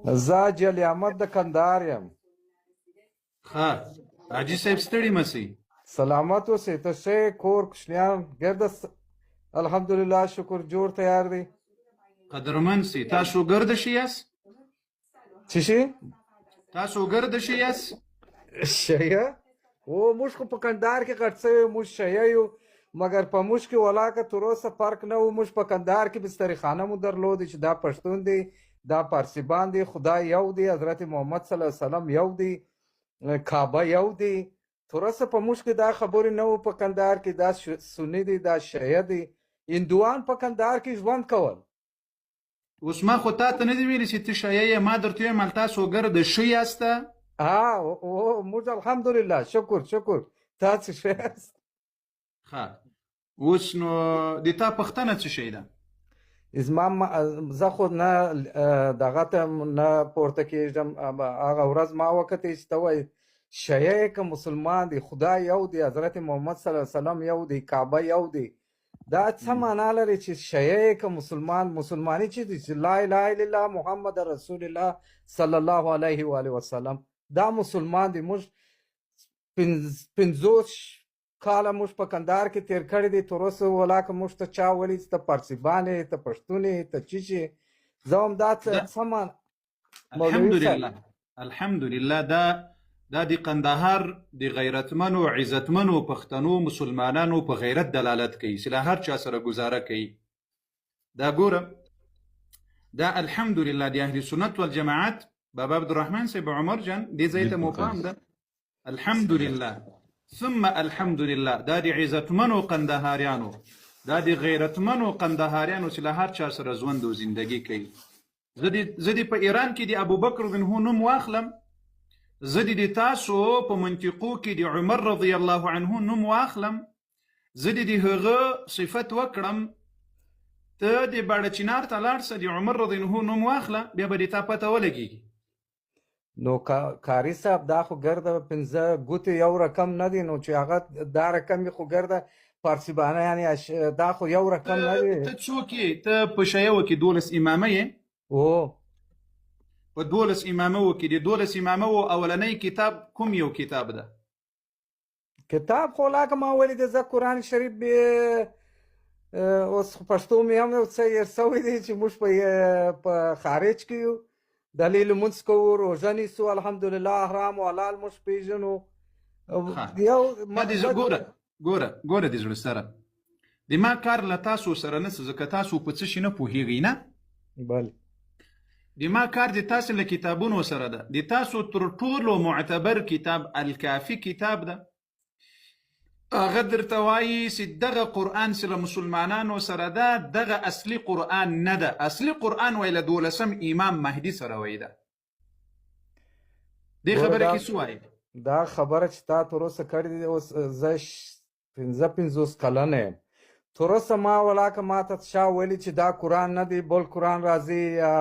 زه جل احمد د کندهار یم. ښه حاجي صاحب ستړي مسئ. سلامت اوسئ. ته ښه یې؟ کور کوشنیان ګرده الحمدلله شکر جوړ تیار دی. قدرمن سي. تاسو ګرده شي یاست؟ څه شي؟ تاسو ګرده شي یاست؟ شیعه؟ او موږ خو په کندهار کې غټ سوي، موږ شیعه یو، مګر په موږ کې ولاکه تر اوسه فرق نه و. موږ په کندهار کې بستري خانه مو درلودې چې دا پښتون دی، دا پارسیبان دی، خدای یو دی، حضرت محمد صلی الله علیه وسلم یو دی، کعبه یو دی. تر اوسه په موږ کې دا خبرې نه و په کندهار کې دا سني دی، دا شیعه دی. هندوان په کندهار کې ژوند کول. اوس ما خو تا ته نه دي ویلي چې ته شیعه یې، ما درته ویم هلته تاسو ګرده ښه یاسته. او موږ الحمدلله شکر شکر. تاسو ښه یاست؟ ښه اوس نو د تا پوښتنه څه شی ده؟ زه خو نه دغه ته نه پورته کېږم. هغه ورځ ما وکتې چې ته وایې شیعه که مسلمان دی، خدای یو دی، حضرت محمد صلی الله علیه وسلم یو دی، کعبه یو دی. دا څه معنا لري چې شیعه که مسلماني چې دی چې لا اله الا الله محمد رسول الله صلی الله علیه و آله وسلم دا مسلمان دی. موږ 50 کاله موږ په کندهار کې تیر کړی دی، تر اوسه ولاکه موږ ته چا ویلي چې ته پارسیبان یې، ته پښتون یې، ته چی چې زه هم دا څه الحمدلله الحمدلله دا د قندهار د غیرتمنو عزتمنو پښتنو مسلمانانو په غیرت دلالت کوي چې له هر چا سره ګزاره کوي. دا ګوره دا الحمدلله د اهل سنت والجماعت بابا عبدالرحمن صاحب عمر جان دې ځای ته مو پام ده. الحمدلله ثم الحمدلله دا د عزتمنو قندهاریانو، دا د غیرتمنو قندهاریانو چې له هر چا سره ژوند او زندگی کوي. زه دې په ایران کې د ابوبکر بن هو نوم واخلم، زه د تاسو په منطقو کې د عمر رضی الله عنه نوم واخلم، زه د هغه صفت وکړم، ته د باړه چنار ته لاړ شه د عمر رضی الله عنه نوم واخله، بیا به د تا پته ولګېږي. نو کاري صاحب دا خو ګرده 15 ګوتې یو رقم نه دی، نو چې هغه دا رقم خو ګرده فارسیبانه یعنی دا خو یو رقم نه دی. ته څوک یې؟ ته په شیعو کې 12 امامه یې؟ او په 12 امامو کې د 12 امامو اولنی کتاب کوم یو کتاب ده؟ کتاب خو لاکه ما ولیده زه قرآن شریف اوس پښتو مې هم یو څه هېر سوی دی چې موږ په خارج کې یو، دلیل لمونځ کوو، روژه نیسو، الحمدلله حرام و حلال موږ پېژنو. ګوره د زړه سره د ما کار له تاسو سره نسته، ځکه تاسو په څه شي نه پوهېږئ نه. بله د ما کار د تاسو له کتابونو سره ده. د تاسو تر ټولو معتبر کتاب الکافي کتاب ده. هغه درته وایي چې دغه قرآن چې له مسلمانانو سره ده دغه اصلي قرآن نه ده. اصلي قرآن وایي له 12 امام مهدي سره وایي ده. دې خبره کې څه وایي؟ دا خبره چې تا تر اوسه کړې دی، اوس زه 50 کلن یم، تر اوسه ما ولاکه ما ته چا ویلي چې دا قرآن نه دی، بل قرآن راځي یا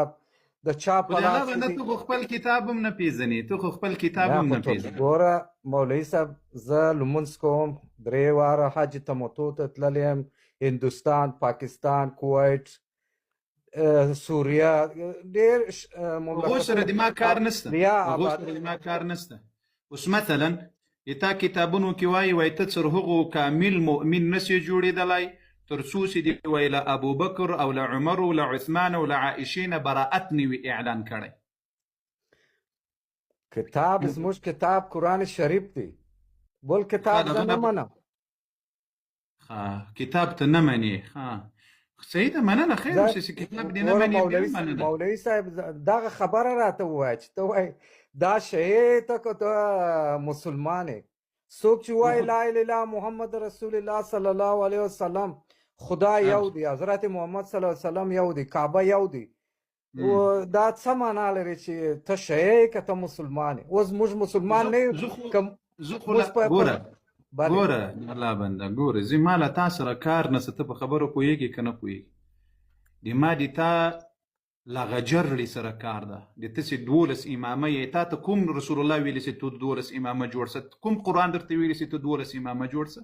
د چا په لاس کې دی. ته خو خپل کتاب هم نه پېژنې، ته خو خپل کتاب هم نه پېژنې. ګوره مولوي صاحب، زه لمونځ کوم، 3 واره حج تمتع ته تللی یم، هندوستان، پاکستان، کویت، سوریه، ډېر هغو سره د ما کار نسته، هغو سره د ما کار نسته. اوس مثلا د تا کتابونو کې وایي ته تر هغو کامل مؤمن نسې جوړېدلی تر څو چې د وایي له ابوبکر او له عمر او له عثمان او له عایشې نه براءت نه وي اعلان کړی. کتاب زموږ کتاب قرآن شریف دی، بل کتاب زه نه منم. کتاب ته نه منې؟ صحیح ده، مننه، خیر اوسې چې کتاب دې نه منې. مولوي صاحب دغه خبره راته ووایه چې ته وایې دا شیعه ته که ته مسلمان یې. څوک چې وایي لا اله الا محمد رسول الله صلی الله علیه وسلم خدای یو دی، حضرت محمد صلی الله علیه وسلم یو دی، کعبه یو دی، دا څه معنا لري چې ته شیعه که ته مسلمان یې؟ اوس موږ مسلمان نه یو. ګوره الله بنده، ګوره زه ما له تا سره کار نسته، ته په خبرو پوهېږې که نه پوهېږې. د ما د تا لغجرړې سره کار ده. د ته چې 12 امامه یې، تا ته کوم رسول الله ویلي چې ته 12 امامه جوړ شه؟ کوم قرآن درته ویلي چې ته 12 امامه جوړ شه؟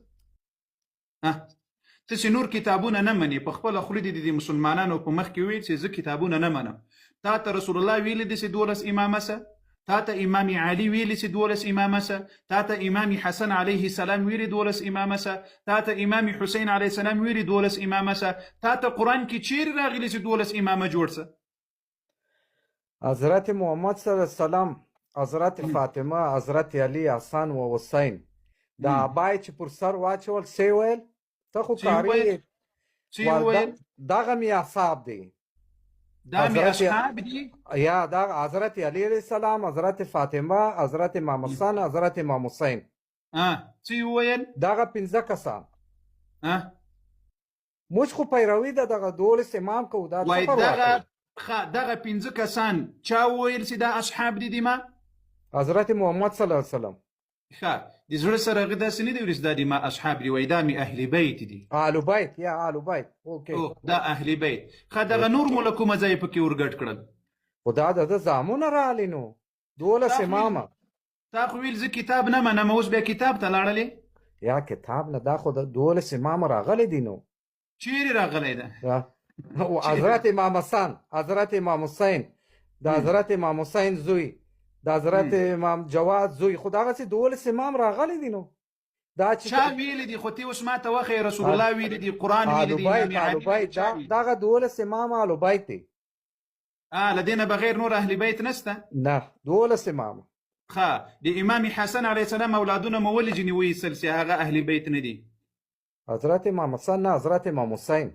ته چې نور کتابونه نه منې، په خپله خولې دې د مسلمانانو په مخ کې ویل چې زه کتابونه نه منم. تا ته رسول الله ویلي دي چې 12 امامه سه، تا ته امام علي ویلي چې 12 امامه سه، تا ته امام حسن علیه السلام ویلي 12 امامه سه، تا ته امام حسین علیه السلام ویلي 12 امامه سه، تا ته قرآن کې چیرې راغلي چې 12 امامه جوړ سه؟ حضرت محمد صلی الله علیه وسلم، حضرت فاطمه، حضرت علی، حسن و حسین د ابای چې پر سر واچول سی ویل ته خو کاری دغه می اصحاب دی، دا می اصحاب دي یا دا حضرت علی علیہ السلام، حضرت فاطمه، حضرت امام حسن، حضرت امام حسین څه ویل دغه 15 کسان. موږ خو پیروي دغه 12 امام کو دا وای دغه 15 کسان چا ویل چې دا اصحاب دي ما حضرت محمد صلی الله علیه وسلم. د زړه سره هغه داسې نه دی ویل چې دا دي ما اصحاب دي، وای دا مې اهل بیت دي. اهل بیت یا اهل بیت اوکې دا اهل بیت. دغه نور ملکو مځای پکې ورګټ کړل. خدا د زامونه راغلي نو 12 امامه. تا خو ویل زه کتاب نه منم، اوس بیا کتاب ته لاړلې؟ یا کتاب نه، دا خو د 12 امامه راغلي دي نو. چیرې راغلی ده؟ حضرت امام حسن، حضرت امام حسین، د حضرت امام حسین زوی، د حضرت امام جواد زوی، خو دغسې 12 امام راغلی دي نو. دا چې چا ویلي دي؟ خو تی اوس ما ته وښیې، رسول الله ویلي دي، قرآن ویلي دي، امام علي دغه 12 امام اهل بیت دي. له دې نه بغیر نور اهل بیت نسته؟ نه 12 امام. د امام حسن علیه السلام اولادونه مو ولې ځینې وایستل چې هغه اهل بیت نه دي؟ حضرت امام حسن نه، حضرت امام حسین.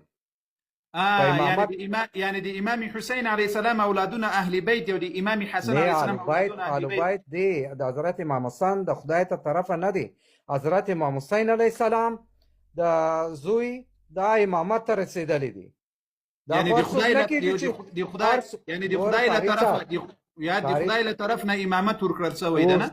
یعنی د امام حسین علیه السلام اولادونه اهل بیت او د امام حسن علیه السلام اولادونه اهل بیت دي. د حضرت امام حسن د خدای ته طرفه نه دي. حضرت امام حسین علیه السلام د زوی د امامت ته رسیدلی دي. یعنی د خدای له طرفه یا د خدای له طرف نه امامت ورکړل شوی ده نه؟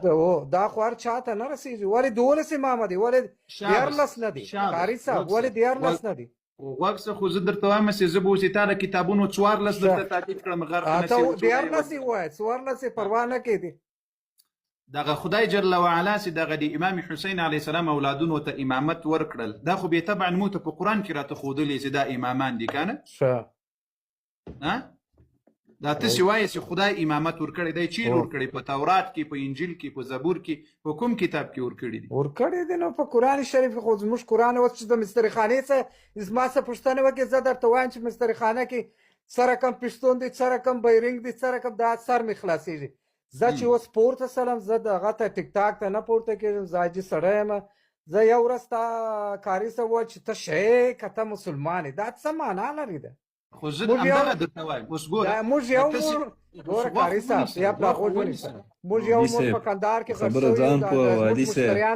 دا خو هر چاته نه رسیږي. ولې 12 امامه دي؟ ولې 14 نه دي؟ قاري صاحب ولې 14 نه دي؟ وګسه خو زه درته وایم چې زه به اوس تا د کتابونو 14 درته تعقیب کړم. غرق نه ته 14 ووایه، 14 پروا نه کېدي. دغه خدای جل وعلا چې دغه د امام حسین علیه السلام اولادونو ته امامت ورکړل، دا خو بې طبعا مو ته په قرآن کې راته ښودلي چې دا امامان دي که نه؟ دا تاسې وایې چې خدای امامت ورکړی دی. چیرې ورکړی؟ په تورات کې، په انجیل کې، په زبور کې، په کوم کتاب کې ورکړی دي؟ ورکړی دی نو په قرآن شریف کې. خو زموږ قرآن اوس چې د مستري خانې څه زما څه پوښتنه وکړې، زه درته وایم چې مستري خانه کې څه رقم پښتون دی، څه رقم بیرنګ دی، څه رقم دا سر مې خلاصېږي. زه چې اوس پورته سلم، زه دغه ته ټیک ټاک ته نه پورته کېږم، زه حاجي سړی یم. زه یو ورځ تا کاري څه وویل چې ته شی که ته مسلمان یې، دا څه معنا لري ده؟ خو زه همدغه درته وایم. اوس ګوره موږ یو ګوره کاري صاحب یا پلاخوږ ونیسه، موږ یو مونږ په کندهار کې غرب شوي یو، زموږ مشتریان